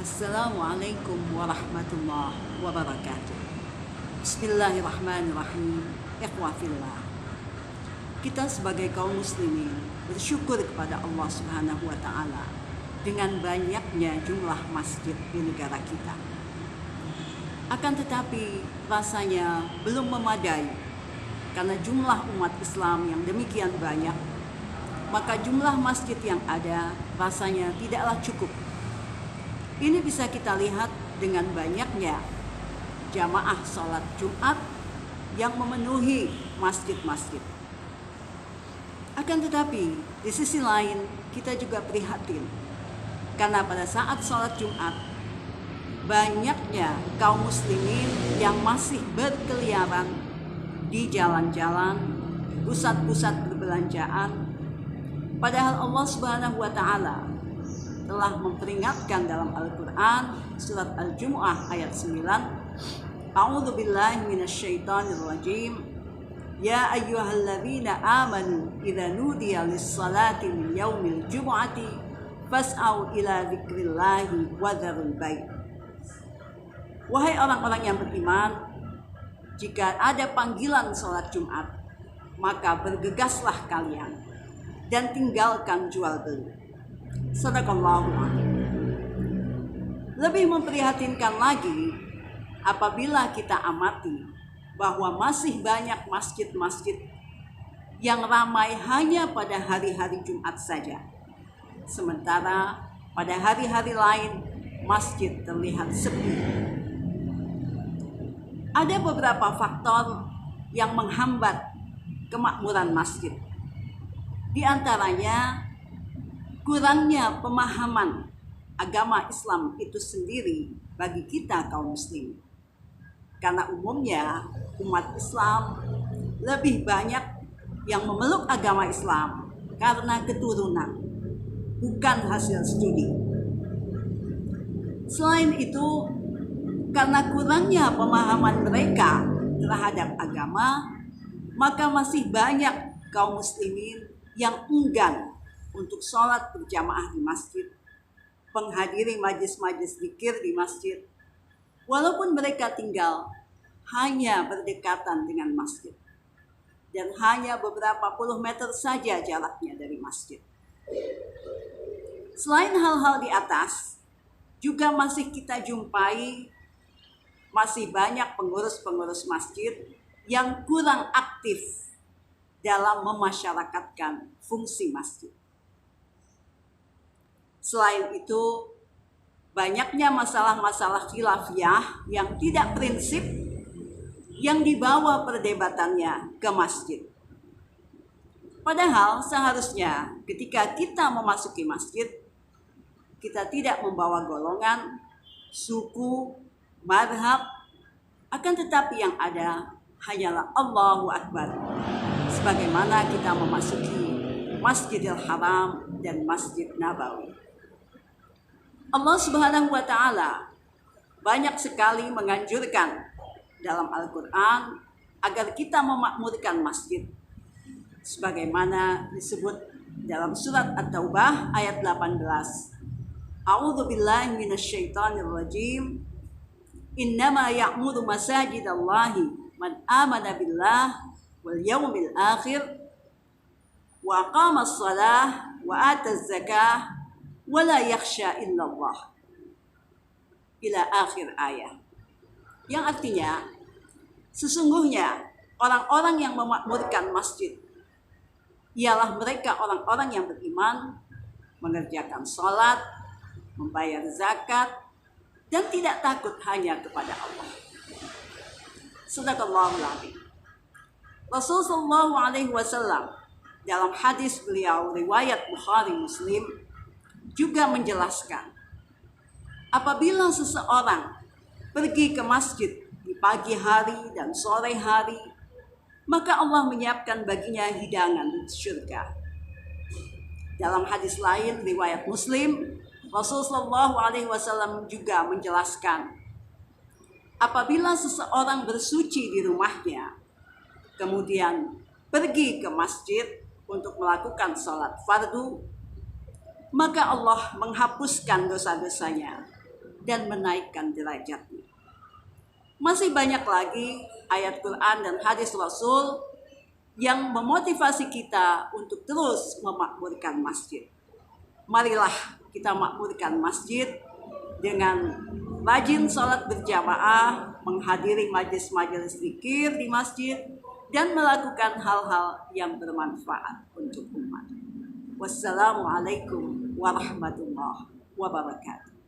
Assalamualaikum warahmatullahi wabarakatuh. Bismillahirrahmanirrahim. Ikhwafillah. Kita sebagai kaum muslimin bersyukur kepada Allah Subhanahu wa taala dengan banyaknya jumlah masjid di negara kita. Akan tetapi rasanya belum memadai karena jumlah umat Islam yang demikian banyak, maka jumlah masjid yang ada rasanya tidaklah cukup. Ini bisa kita lihat dengan banyaknya jamaah sholat Jumat yang memenuhi masjid-masjid. Akan tetapi di sisi lain kita juga prihatin karena pada saat sholat Jumat banyaknya kaum muslimin yang masih berkeliaran di jalan-jalan, pusat-pusat perbelanjaan. Padahal Allah Subhanahu wa taala telah memperingatkan dalam Al-Quran surat Al-Jumu'ah ayat 9, A'udzu billahi minasyaitonir rajim. Ya ayyuhalladzina amanu idza nudiya lis-salati min yaumil jumu'ati fas'au ila dzikrillahi wa dzarul bait. Wahai orang-orang yang beriman, jika ada panggilan salat Jumat, maka bergegaslah kalian dan tinggalkan jual beli. Sadaqallahu a'lam. Lebih memprihatinkan lagi apabila kita amati bahwa masih banyak masjid-masjid yang ramai hanya pada hari-hari Jumat saja. Sementara pada hari-hari lain masjid terlihat sepi. Ada beberapa faktor yang menghambat kemakmuran masjid. Di antaranya kurangnya pemahaman agama Islam itu sendiri bagi kita kaum muslim. Karena umumnya umat Islam lebih banyak yang memeluk agama Islam karena keturunan, bukan hasil studi. Selain itu, karena kurangnya pemahaman mereka terhadap agama, maka masih banyak kaum muslimin yang enggan untuk sholat berjamaah di masjid, menghadiri majlis-majlis zikir di masjid, walaupun mereka tinggal hanya berdekatan dengan masjid dan hanya beberapa puluh meter saja jaraknya dari masjid. Selain hal-hal di atas, juga masih kita jumpai masih banyak pengurus-pengurus masjid yang kurang aktif dalam memasyarakatkan fungsi masjid. Selain itu, banyaknya masalah-masalah khilafiyah yang tidak prinsip yang dibawa perdebatannya ke masjid. Padahal seharusnya ketika kita memasuki masjid, kita tidak membawa golongan, suku, madhab, akan tetapi yang ada hanyalah Allahu Akbar. Sebagaimana kita memasuki Masjidil Haram dan Masjid Nabawi. Allah Subhanahu wa taala banyak sekali menganjurkan dalam Al-Qur'an agar kita memakmurkan masjid. Sebagaimana disebut dalam surat At-Taubah ayat 18. A'udzu billahi minasyaitonir rajim. Innama ya'muru masajidallahi man amana billah wal yaumil akhir wa aqama as-salah wa ata az-zakah wala yakhsha illallah, ila akhir ayat. Yang artinya, sesungguhnya orang-orang yang memakmurkan masjid ialah mereka orang-orang yang beriman, mengerjakan salat, membayar zakat, dan tidak takut hanya kepada Allah. Sadaqallahul adzim. Rasulullah sallallahu alaihi wasallam dalam hadis beliau riwayat Bukhari Muslim juga menjelaskan, apabila seseorang pergi ke masjid di pagi hari dan sore hari, maka Allah menyiapkan baginya hidangan di surga. Dalam hadis lain riwayat Muslim, Rasulullah SAW juga menjelaskan, apabila seseorang bersuci di rumahnya, kemudian pergi ke masjid untuk melakukan sholat fardu, maka Allah menghapuskan dosa-dosanya dan menaikkan derajatnya. Masih banyak lagi ayat Quran dan hadis Rasul yang memotivasi kita untuk terus memakmurkan masjid. Marilah kita makmurkan masjid dengan rajin sholat berjamaah, menghadiri majelis-majelis zikir di masjid, dan melakukan hal-hal yang bermanfaat untuk umat. Wassalamualaikum warahmatullahi wabarakatuh.